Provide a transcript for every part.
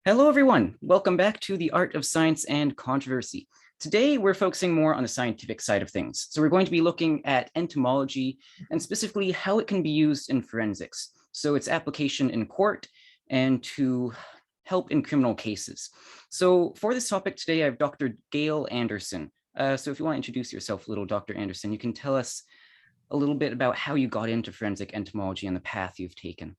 Hello, everyone. Welcome back to the Art of Science and Controversy. Today, we're focusing more on the science and controversy. Today, we're focusing more on the scientific side of things. So we're going to be looking at entomology and specifically how it can be used in forensics. So its application in court and to help in criminal cases. So for this topic today, I have Dr. Gail Anderson. So if you want to introduce yourself a little, Dr. Anderson, you can tell us a little bit about how you got into forensic entomology and the path you've taken.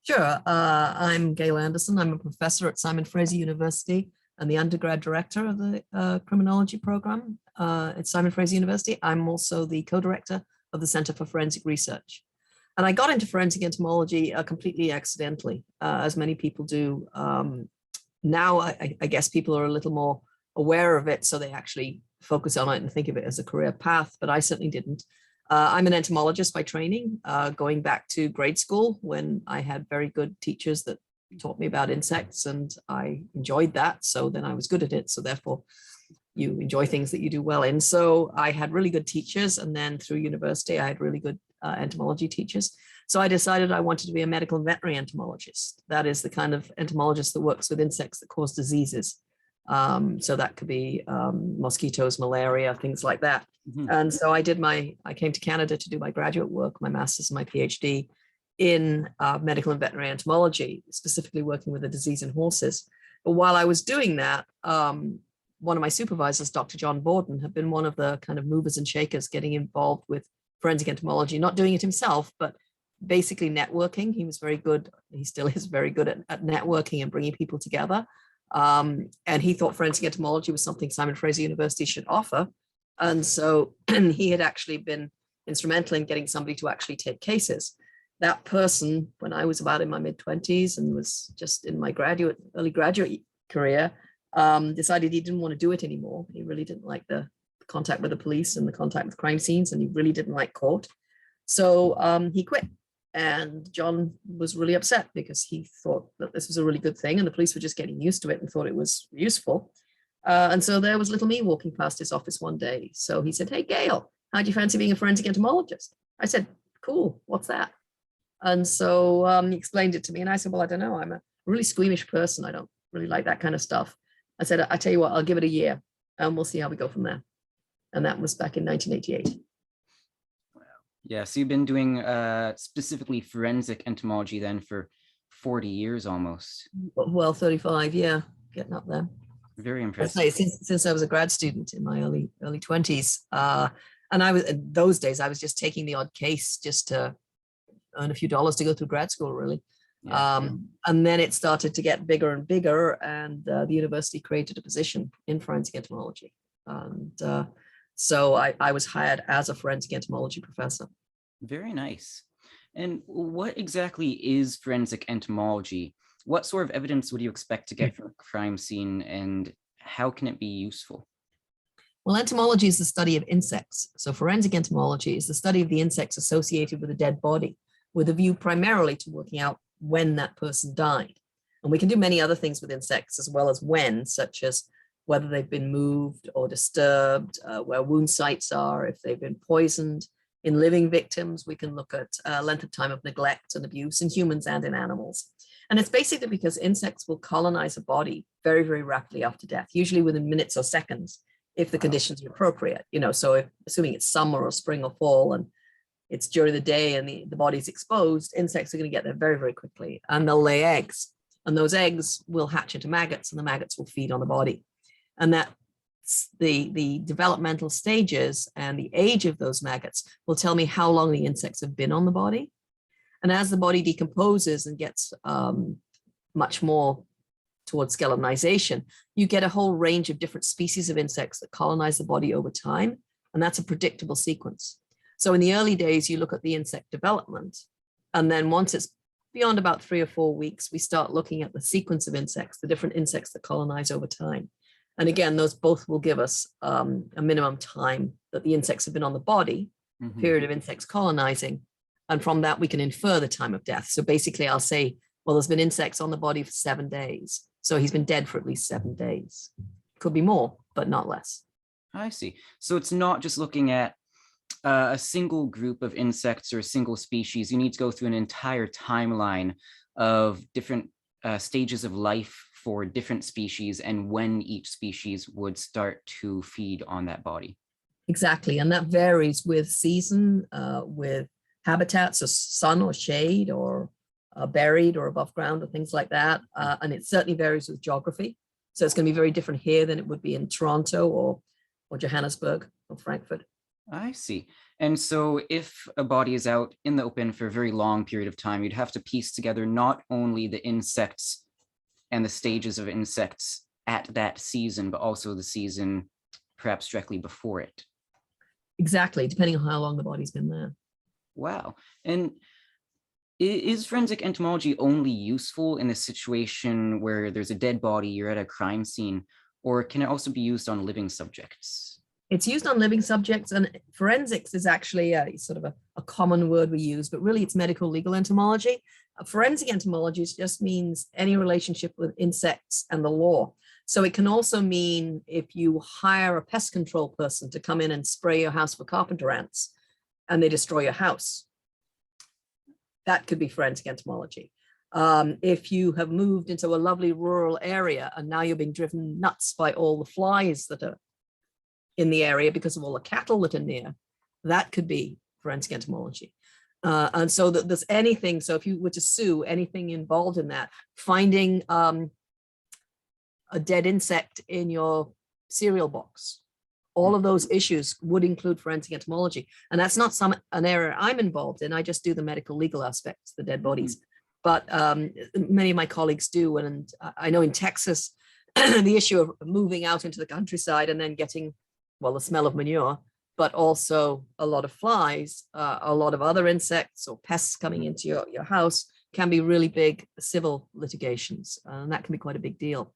Sure. I'm Gail Anderson. I'm a professor at Simon Fraser University and the undergrad director of the criminology program at Simon Fraser University. I'm also the co-director of the Center for Forensic Research. And I got into forensic entomology completely accidentally, as many people do. Now, I guess people are a little more aware of it, so they actually focus on it and think of it as a career path, but I certainly didn't. I'm an entomologist by training, going back to grade school when I had very good teachers that taught me about insects, and I enjoyed that. So then I was good at it. So therefore, you enjoy things that you do well in. So I had really good teachers. And then through university, I had really good entomology teachers. So I decided I wanted to be a medical and veterinary entomologist. That is the kind of entomologist that works with insects that cause diseases. So that could be mosquitoes, malaria, things like that. Mm-hmm. And so I came to Canada to do my graduate work, my master's and my PhD in medical and veterinary entomology, specifically working with the disease in horses. But while I was doing that, one of my supervisors, Dr. John Borden, had been one of the kind of movers and shakers getting involved with forensic entomology, not doing it himself, but basically networking. He was very good. He still is very good at networking and bringing people together. And he thought forensic entomology was something Simon Fraser University should offer. And so he had actually been instrumental in getting somebody to actually take cases. That person, when I was about in my mid-20s and was just in my early graduate career, decided he didn't want to do it anymore. He really didn't like the contact with the police and the contact with crime scenes, and he really didn't like court. So he quit. And John was really upset because he thought that this was a really good thing and the police were just getting used to it and thought it was useful. And so there was little me walking past his office one day. So he said, "Hey, Gail, how'd you fancy being a forensic entomologist?" I said, "Cool, what's that?" And so he explained it to me. And I said, "Well, I don't know. I'm a really squeamish person. I don't really like that kind of stuff." I said, "I tell you what, I'll give it a year and we'll see how we go from there." And that was back in 1988. Yeah, so you've been doing specifically forensic entomology then for 40 years almost. Well, 35, yeah, getting up there. Very impressive. Since I was a grad student in my early 20s, and I was in those days I was just taking the odd case just to earn a few dollars to go through grad school, really. Yeah. And then it started to get bigger and bigger, and the university created a position in forensic entomology, and so I was hired as a forensic entomology professor. Very nice. And what exactly is forensic entomology? What sort of evidence would you expect to get from a crime scene, and how can it be useful? Well, entomology is the study of insects. So forensic entomology is the study of the insects associated with a dead body, with a view primarily to working out when that person died. And we can do many other things with insects as well as when, such as whether they've been moved or disturbed, where wound sites are, if they've been poisoned. In living victims, we can look at length of time of neglect and abuse in humans and in animals. And it's basically because insects will colonize a body very, very rapidly after death, usually within minutes or seconds, if the conditions are appropriate. So assuming it's summer or spring or fall and it's during the day and the body's exposed, insects are going to get there very, very quickly, and they'll lay eggs. And those eggs will hatch into maggots, and the maggots will feed on the body. And that the developmental stages and the age of those maggots will tell me how long the insects have been on the body. And as the body decomposes and gets much more towards skeletonization, you get a whole range of different species of insects that colonize the body over time. And that's a predictable sequence. So in the early days, you look at the insect development. And then once it's beyond about 3 or 4 weeks, we start looking at the sequence of insects, the different insects that colonize over time. And again, those both will give us a minimum time that the insects have been on the body, period of insects colonizing. And from that, we can infer the time of death. So basically, I'll say, well, there's been insects on the body for 7 days. So he's been dead for at least 7 days. Could be more, but not less. I see. So it's not just looking at a single group of insects or a single species. You need to go through an entire timeline of different stages of life for different species and when each species would start to feed on that body. Exactly, and that varies with season, with habitats, so sun or shade, or buried or above ground, or things like that. And it certainly varies with geography. So it's going to be very different here than it would be in Toronto or Johannesburg or Frankfurt. I see. And so if a body is out in the open for a very long period of time, you'd have to piece together not only the insects and the stages of insects at that season, but also the season perhaps directly before it. Exactly, depending on how long the body's been there. Wow. And is forensic entomology only useful in a situation where there's a dead body, you're at a crime scene, or can it also be used on living subjects? It's used on living subjects, and forensics is actually a sort of a common word we use, but really it's medical legal entomology. Forensic entomology just means any relationship with insects and the law. So it can also mean if you hire a pest control person to come in and spray your house for carpenter ants and they destroy your house, that could be forensic entomology. If you have moved into a lovely rural area and now you're being driven nuts by all the flies that are in the area because of all the cattle that are near, that could be forensic entomology. And so that there's anything, so if you were to sue, anything involved in that, finding a dead insect in your cereal box, all of those issues would include forensic entomology. And that's not an area I'm involved in. I just do the medical legal aspects, the dead bodies. But many of my colleagues do. And I know in Texas, the issue of moving out into the countryside and then getting, well, the smell of manure, but also a lot of flies, a lot of other insects or pests coming into your house can be really big civil litigations. And that can be quite a big deal.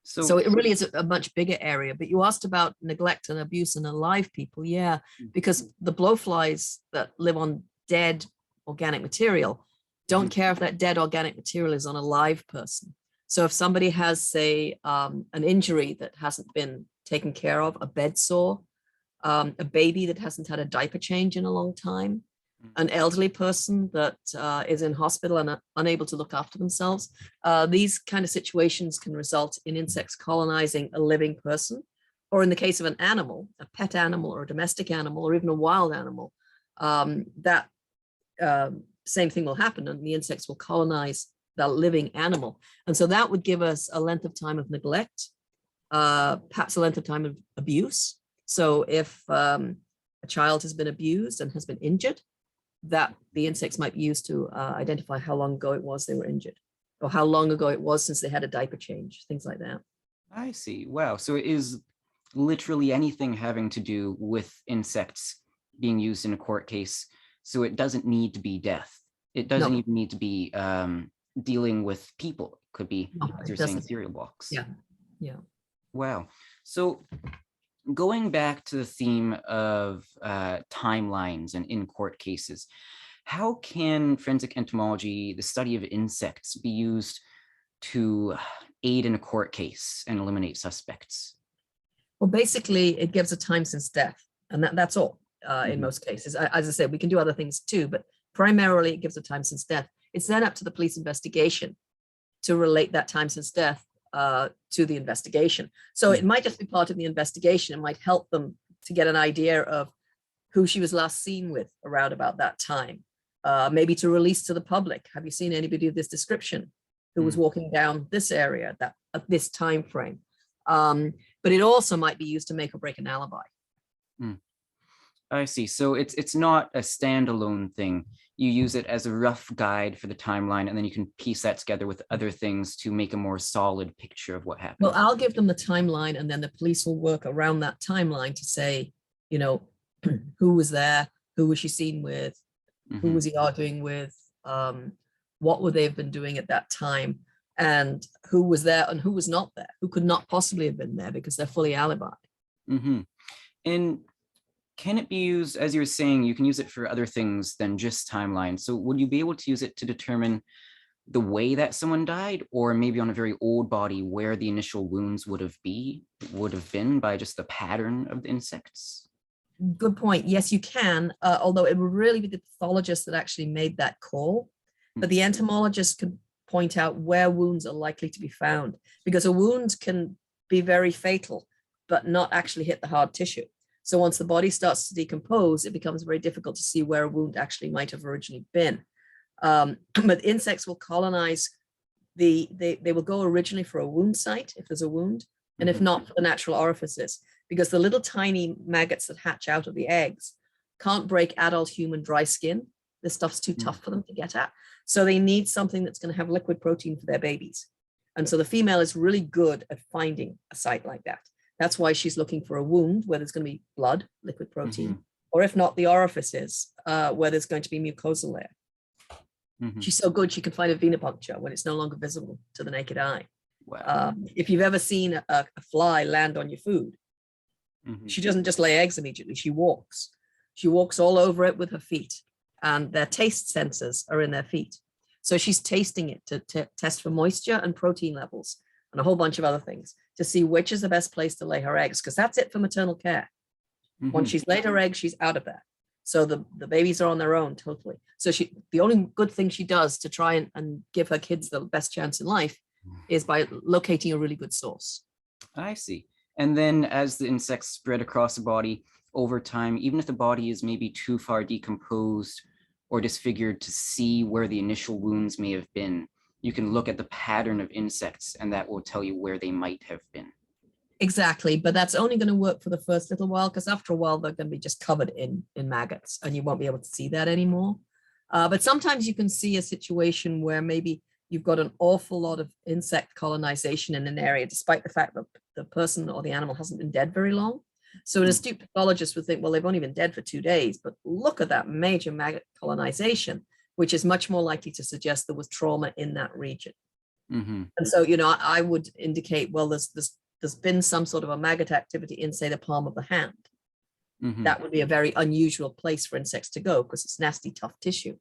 So it really is a much bigger area. But you asked about neglect and abuse in alive people. Yeah, because the blowflies that live on dead organic material don't care if that dead organic material is on a live person. So if somebody has, say, an injury that hasn't been taken care of, a bed sore, a baby that hasn't had a diaper change in a long time, an elderly person that is in hospital and unable to look after themselves, these kind of situations can result in insects colonizing a living person, or in the case of an animal, a pet animal or a domestic animal, or even a wild animal, that same thing will happen, and the insects will colonize the living animal. And so that would give us a length of time of neglect, perhaps a length of time of abuse. So if a child has been abused and has been injured, that the insects might be used to identify how long ago it was they were injured, or how long ago it was since they had a diaper change, things like that. I see. Wow. So it is literally anything having to do with insects being used in a court case. So it doesn't need to be death. It doesn't even need to be dealing with people. It could be, as you're saying, cereal box. Yeah. Yeah. Wow. So going back to the theme of timelines and in-court cases, how can forensic entomology, the study of insects, be used to aid in a court case and eliminate suspects? Well, basically, it gives a time since death, and that's all in most cases. As I said, we can do other things too, but primarily it gives a time since death. It's then up to the police investigation to relate that time since death to the investigation. So it might just be part of the investigation. It might help them to get an idea of who she was last seen with around about that time. Maybe to release to the public. Have you seen anybody of this description who was walking down this area at this time frame? But it also might be used to make or break an alibi. I see. So it's not a standalone thing. You use it as a rough guide for the timeline, and then you can piece that together with other things to make a more solid picture of what happened. Well, I'll give them the timeline, and then the police will work around that timeline to say, you know, who was there, who was she seen with, who was he arguing with, what would they have been doing at that time, and who was there and who was not there, who could not possibly have been there because they're fully alibi. And can it be used, as you were saying, you can use it for other things than just timeline. So would you be able to use it to determine the way that someone died, or maybe on a very old body where the initial wounds would have been by just the pattern of the insects? Good point. Yes, you can, although it would really be the pathologist that actually made that call. But the entomologist could point out where wounds are likely to be found, because a wound can be very fatal, but not actually hit the hard tissue. So once the body starts to decompose, it becomes very difficult to see where a wound actually might have originally been. But insects will colonize they will go originally for a wound site if there's a wound, and if not, for the natural orifices, because the little tiny maggots that hatch out of the eggs can't break adult human dry skin. This stuff's too tough for them to get at. So they need something that's going to have liquid protein for their babies. And so the female is really good at finding a site like that. That's why she's looking for a wound where there's going to be blood, liquid protein, or if not, the orifices where there's going to be mucosal layer. She's so good she can find a venipuncture when it's no longer visible to the naked eye. Wow. If you've ever seen a fly land on your food, she doesn't just lay eggs immediately. She walks. She walks all over it with her feet, and their taste sensors are in their feet. So she's tasting it to test for moisture and protein levels and a whole bunch of other things to see which is the best place to lay her eggs, because that's it for maternal care. Once she's laid her egg, she's out of there. So the babies are on their own totally. So the only good thing she does to try and give her kids the best chance in life is by locating a really good source. I see. And then as the insects spread across the body over time, even if the body is maybe too far decomposed or disfigured to see where the initial wounds may have been, you can look at the pattern of insects and that will tell you where they might have been. Exactly, but that's only going to work for the first little while, because after a while they're going to be just covered in maggots and you won't be able to see that anymore. But sometimes you can see a situation where maybe you've got an awful lot of insect colonization in an area, despite the fact that the person or the animal hasn't been dead very long. So an astute pathologist would think, well, they've only been dead for 2 days, but look at that major maggot colonization, which is much more likely to suggest there was trauma in that region. And so, I would indicate, well, there's been some sort of a maggot activity in, say, the palm of the hand. That would be a very unusual place for insects to go because it's nasty, tough tissue.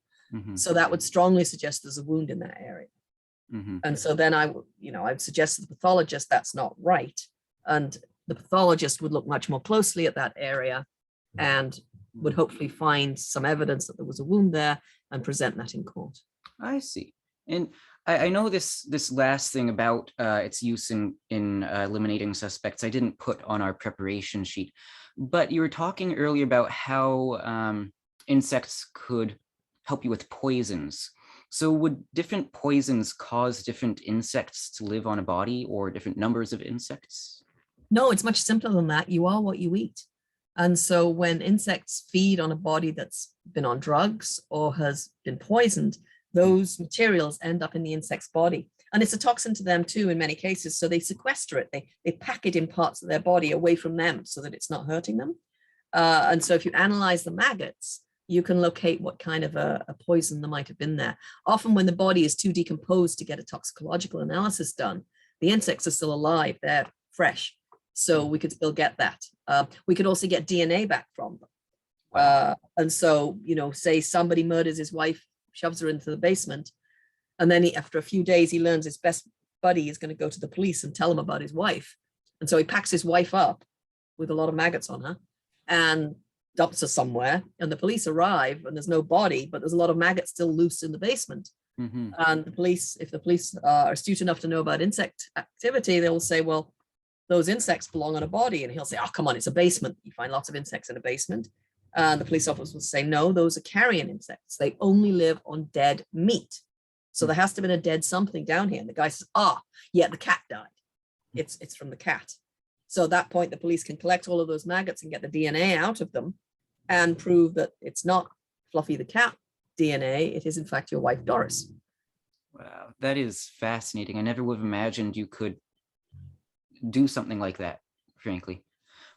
So that would strongly suggest there's a wound in that area. And so then I would suggest to the pathologist that's not right. And the pathologist would look much more closely at that area and would hopefully find some evidence that there was a wound there and present that in court. I see. And I know this last thing about its use in eliminating suspects, I didn't put on our preparation sheet, but you were talking earlier about how insects could help you with poisons. So would different poisons cause different insects to live on a body or different numbers of insects? No, it's much simpler than that. You are what you eat. And so when insects feed on a body that's been on drugs or has been poisoned, those materials end up in the insect's body. And it's a toxin to them too in many cases. So they sequester it. They pack it in parts of their body away from them so that it's not hurting them. And so if you analyze the maggots, you can locate what kind of a poison there might have been there. Often when the body is too decomposed to get a toxicological analysis done, the insects are still alive, they're fresh. So we could still get that. We could also get DNA back from them. And so, say somebody murders his wife, shoves her into the basement, and then after a few days, he learns his best buddy is going to go to the police and tell him about his wife. And so he packs his wife up with a lot of maggots on her and dumps her somewhere, and the police arrive and there's no body, but there's a lot of maggots still loose in the basement. And the police, if the police are astute enough to know about insect activity, they will say, well, those insects belong on a body. And he'll say, oh, come on, it's a basement. You find lots of insects in a basement. And the police officer will say, no, those are carrion insects. They only live on dead meat. So there has to have been a dead something down here. And the guy says, yeah, the cat died. It's from the cat. So at that point, the police can collect all of those maggots and get the DNA out of them and prove that it's not Fluffy the cat DNA. It is, in fact, your wife, Doris. Wow, that is fascinating. I never would have imagined you could do something like that, frankly.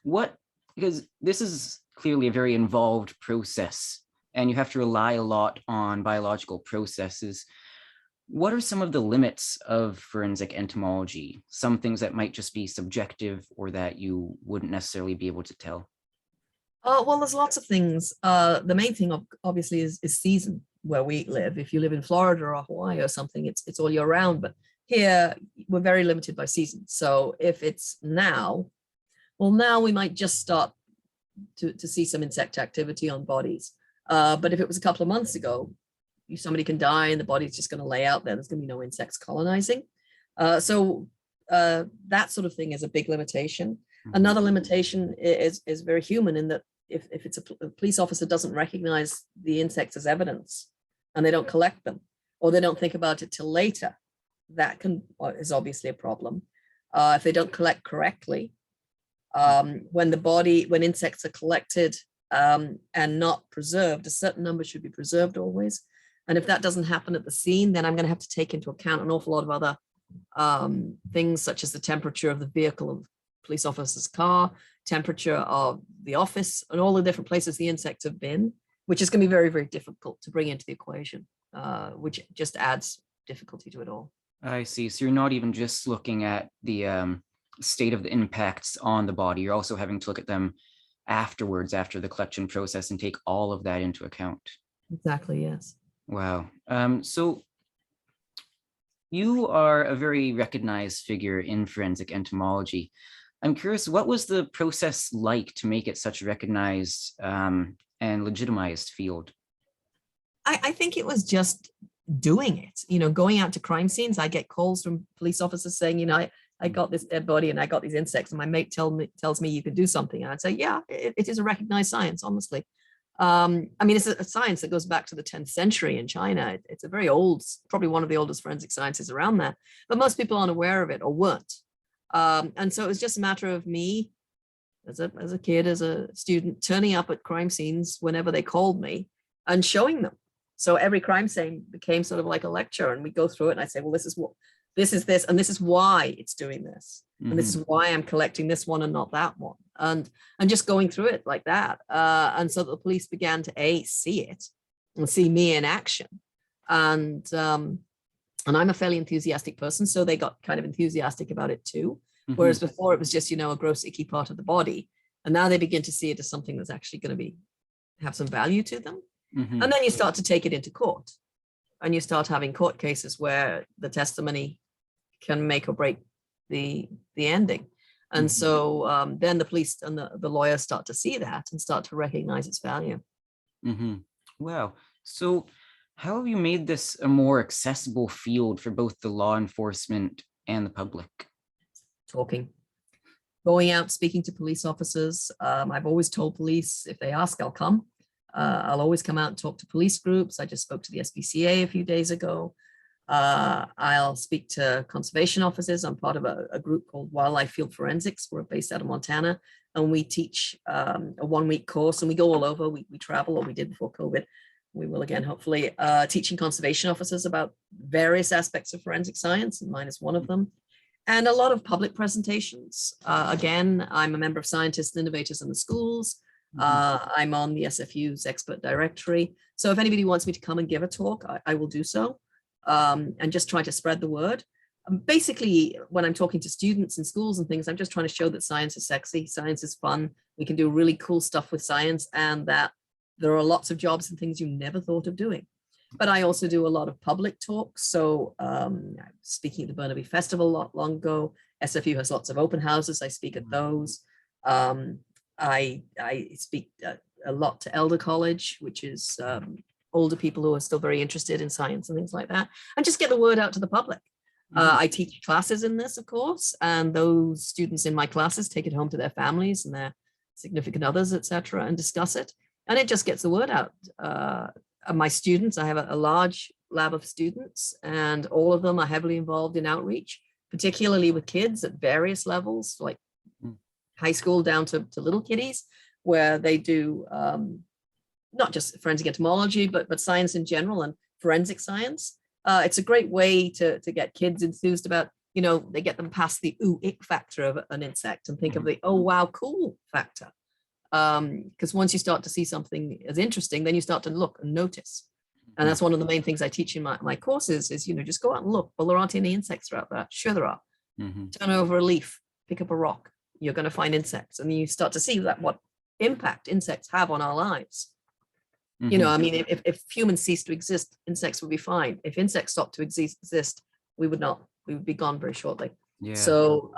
Because this is clearly a very involved process and you have to rely a lot on biological processes. What are some of the limits of forensic entomology? Some things that might just be subjective or that you wouldn't necessarily be able to tell? Well, there's lots of things. The main thing, obviously, is season where we live. If you live in Florida or Hawaii or something, it's all year round. But here, we're very limited by season. So if it's now, well, now we might just start to see some insect activity on bodies. But if it was a couple of months ago, somebody can die and the body's just going to lay out there. There's going to be no insects colonizing. So that sort of thing is a big limitation. Another limitation is very human in that if it's a police officer doesn't recognize the insects as evidence and they don't collect them, or they don't think about it till later, that is obviously a problem. If they don't collect correctly, when insects are collected and not preserved, a certain number should be preserved always. And if that doesn't happen at the scene, then I'm going to have to take into account an awful lot of other things, such as the temperature of the vehicle of the police officer's car, temperature of the office, and all the different places the insects have been, which is going to be very, very difficult to bring into the equation, which just adds difficulty to it all. I see. So you're not even just looking at the state of the impacts on the body. You're also having to look at them afterwards, after the collection process, and take all of that into account. Exactly, yes. Wow. So you are a very recognized figure in forensic entomology. I'm curious, what was the process like to make it such a recognized and legitimized field? I think it was just doing it, going out to crime scenes. I get calls from police officers saying, I got this dead body and I got these insects, and my mate tells me you could do something. And I'd say, yeah, it is a recognized science, honestly. It's a science that goes back to the 10th century in China. It's a very old, probably one of the oldest forensic sciences around there, but most people aren't aware of it or weren't. And so it was just a matter of me as a kid, as a student, turning up at crime scenes whenever they called me and showing them. So every crime scene became sort of like a lecture, and we go through it and I say, well, this is this, and this is why it's doing this. And this is why I'm collecting this one and not that one. And just going through it like that. And so the police began to see it and see me in action. And I'm a fairly enthusiastic person, so they got kind of enthusiastic about it too. Whereas before it was just, a gross, icky part of the body. And now they begin to see it as something that's actually going to have some value to them. And then you start to take it into court, and you start having court cases where the testimony can make or break the ending. And so then the police and the lawyers start to see that and start to recognize its value. Wow. So how have you made this a more accessible field for both the law enforcement and the public? Talking, going out, speaking to police officers. I've always told police, if they ask, I'll come. I'll always come out and talk to police groups. I just spoke to the SPCA a few days ago. I'll speak to conservation officers. I'm part of a group called Wildlife Field Forensics. We're based out of Montana, and we teach a 1-week course, and we go all over. We travel, or we did before COVID. We will again, hopefully, teaching conservation officers about various aspects of forensic science, and mine is one of them. And a lot of public presentations. Again, I'm a member of Scientists and Innovators in the Schools. I'm on the SFU's expert directory. So if anybody wants me to come and give a talk, I will do so, and just try to spread the word. Basically, when I'm talking to students in schools and things, I'm just trying to show that science is sexy, science is fun. We can do really cool stuff with science, and that there are lots of jobs and things you never thought of doing. But I also do a lot of public talks. So speaking at the Burnaby Festival not long ago, SFU has lots of open houses. I speak at those. I speak a lot to Elder College, which is older people who are still very interested in science and things like that, and just get the word out to the public. I teach classes in this, of course, and those students in my classes take it home to their families and their significant others, etc., and discuss it. And it just gets the word out. My students, I have a large lab of students, and all of them are heavily involved in outreach, particularly with kids at various levels, like high school down to little kiddies, where they do not just forensic entomology, but science in general and forensic science. It's a great way to get kids enthused about, they get them past the ooh, ick factor of an insect and think of the, oh, wow, cool factor. Because once you start to see something as interesting, then you start to look and notice. And that's one of the main things I teach in my courses is, just go out and look. Well, there aren't any insects out there. Sure there are. Turn over a leaf, pick up a rock. You're going to find insects. And you start to see what impact insects have on our lives. If humans cease to exist, insects would be fine. If insects stopped to exist, we would be gone very shortly. Yeah. So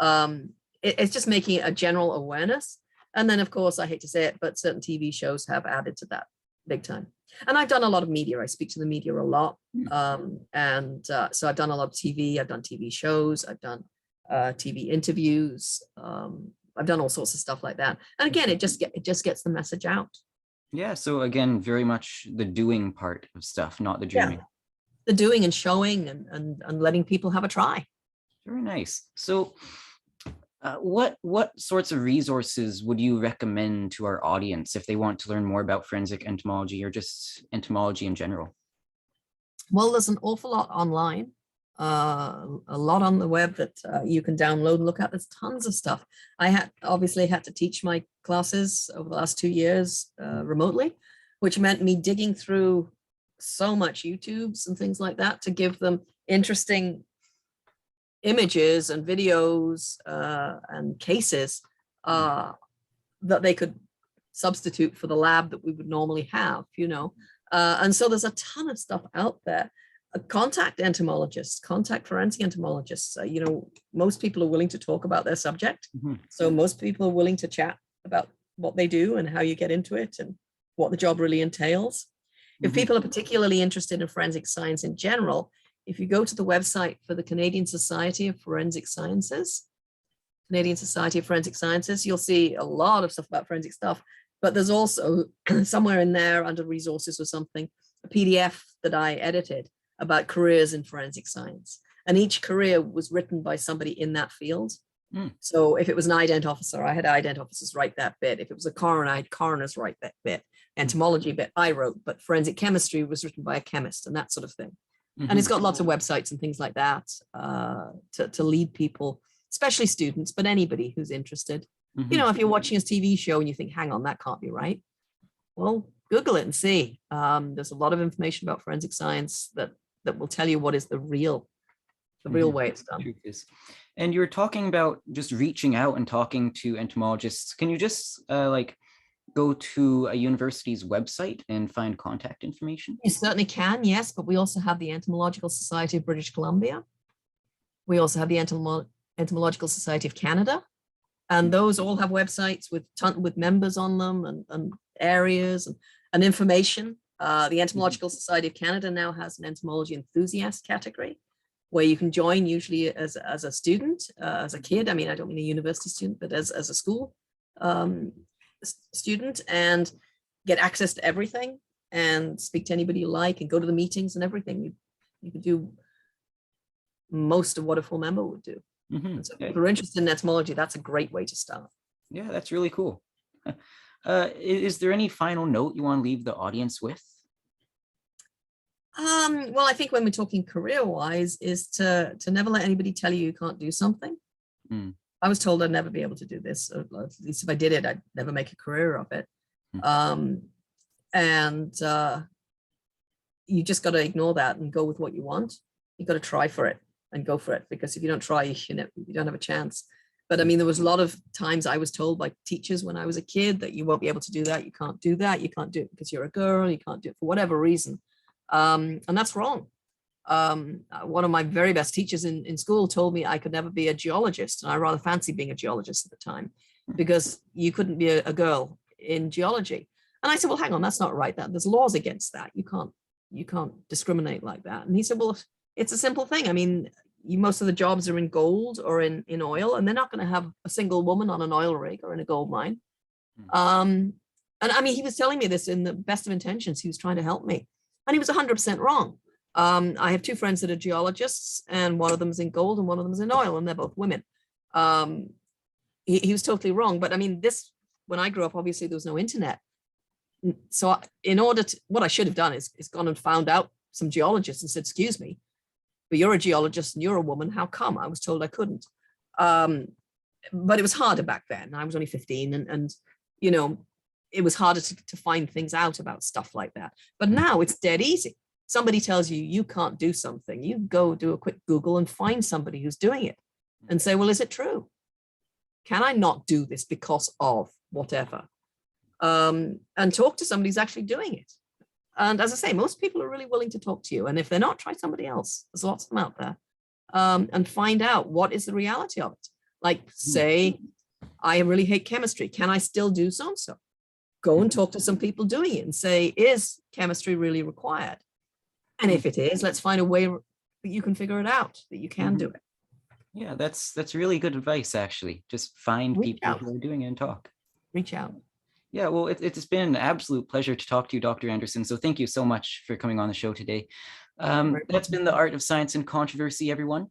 it's just making a general awareness. And then, of course, I hate to say it, but certain TV shows have added to that. big time. And I've done a lot of media. I speak to the media a lot. So I've done a lot of TV. I've done TV shows. I've done TV interviews. I've done all sorts of stuff like that. And again, it just gets the message out. Yeah. So again, very much the doing part of stuff, not the dreaming. Yeah. The doing and showing and letting people have a try. Very nice. So what sorts of resources would you recommend to our audience if they want to learn more about forensic entomology or just entomology in general? Well, there's an awful lot online, a lot on the web that you can download and look at. There's tons of stuff. I obviously had to teach my classes over the last 2 years remotely, which meant me digging through so much YouTubes and things like that to give them interesting images and videos and cases that they could substitute for the lab that we would normally have, and so there's a ton of stuff out there. Contact entomologists, contact forensic entomologists. Most people are willing to talk about their subject. So most people are willing to chat about what they do and how you get into it and what the job really entails. If people are particularly interested in forensic science in general, if you go to the website for the Canadian Society of Forensic Sciences, Canadian Society of Forensic Sciences, you'll see a lot of stuff about forensic stuff, but there's also somewhere in there under resources or something, a PDF that I edited about careers in forensic science. And each career was written by somebody in that field. So if it was an ident officer, I had ident officers write that bit. If it was a coroner, I had coroners write that bit. Entomology bit I wrote, but forensic chemistry was written by a chemist and that sort of thing. And it's got lots of websites and things like that to lead people, especially students, but anybody who's interested. If you're watching a TV show and you think, hang on, that can't be right. Well, Google it and see. There's a lot of information about forensic science that will tell you what is the real way it's done. And you're talking about just reaching out and talking to entomologists. Can you just go to a university's website and find contact information? You certainly can, yes, but we also have the Entomological Society of British Columbia. We also have the Entomological Society of Canada. And those all have websites with members on them and areas and information. The Entomological Society of Canada now has an entomology enthusiast category where you can join usually as a student, as a kid. I mean, I don't mean a university student, but as a school student, and get access to everything and speak to anybody you like and go to the meetings and everything. You can do most of what a full member would do. So if you're interested in entomology, that's a great way to start. Yeah, that's really cool. Is there any final note you want to leave the audience with? Well, I think when we're talking career-wise is to never let anybody tell you can't do something. I was told I'd never be able to do this, or at least if I did it, I'd never make a career of it. You just got to ignore that and go with what you want. You got to try for it and go for it, because if you don't try, you don't have a chance. But I mean, there was a lot of times I was told by teachers when I was a kid that you won't be able to do that. You can't do that. You can't do it because you're a girl. You can't do it for whatever reason. And that's wrong. One of my very best teachers in school told me I could never be a geologist. And I rather fancied being a geologist at the time, because you couldn't be a girl in geology. And I said, well, hang on, that's not right. There's laws against that. You can't discriminate like that. And he said, well, it's a simple thing. I mean, most of the jobs are in gold or in oil, and they're not going to have a single woman on an oil rig or in a gold mine. And I mean, he was telling me this in the best of intentions. He was trying to help me, and he was 100% wrong. I have two friends that are geologists, and one of them is in gold and one of them is in oil, and they're both women. He was totally wrong. But I mean, when I grew up, obviously there was no internet. So what I should have done is gone and found out some geologists and said, excuse me, but you're a geologist and you're a woman. How come? I was told I couldn't. But it was harder back then. I was only 15, and it was harder to find things out about stuff like that. But now it's dead easy. Somebody tells you you can't do something, you go do a quick Google and find somebody who's doing it and say, well, is it true? Can I not do this because of whatever? And talk to somebody who's actually doing it. And as I say, most people are really willing to talk to you. And if they're not, try somebody else. There's lots of them out there. And find out what is the reality of it. Like, say, I really hate chemistry. Can I still do so-and-so? go and talk to some people doing it and say, is chemistry really required? And if it is, let's find a way that you can figure it out, that you can do it. Yeah, that's really good advice, actually. Just find Reach people out. who are doing it and talk. Reach out. Yeah, well, it's been an absolute pleasure to talk to you, Dr. Anderson. So thank you so much for coming on the show today. That's been the Art of Science and Controversy, everyone.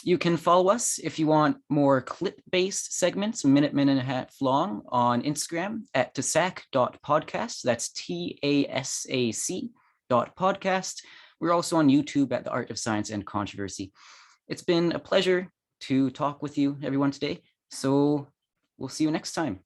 You can follow us if you want more clip-based segments, minute and a half long, on Instagram at tasac.podcast. That's TASAC.podcast. We're also on YouTube at the Art of Science and Controversy. It's been a pleasure to talk with you, everyone, today. So we'll see you next time.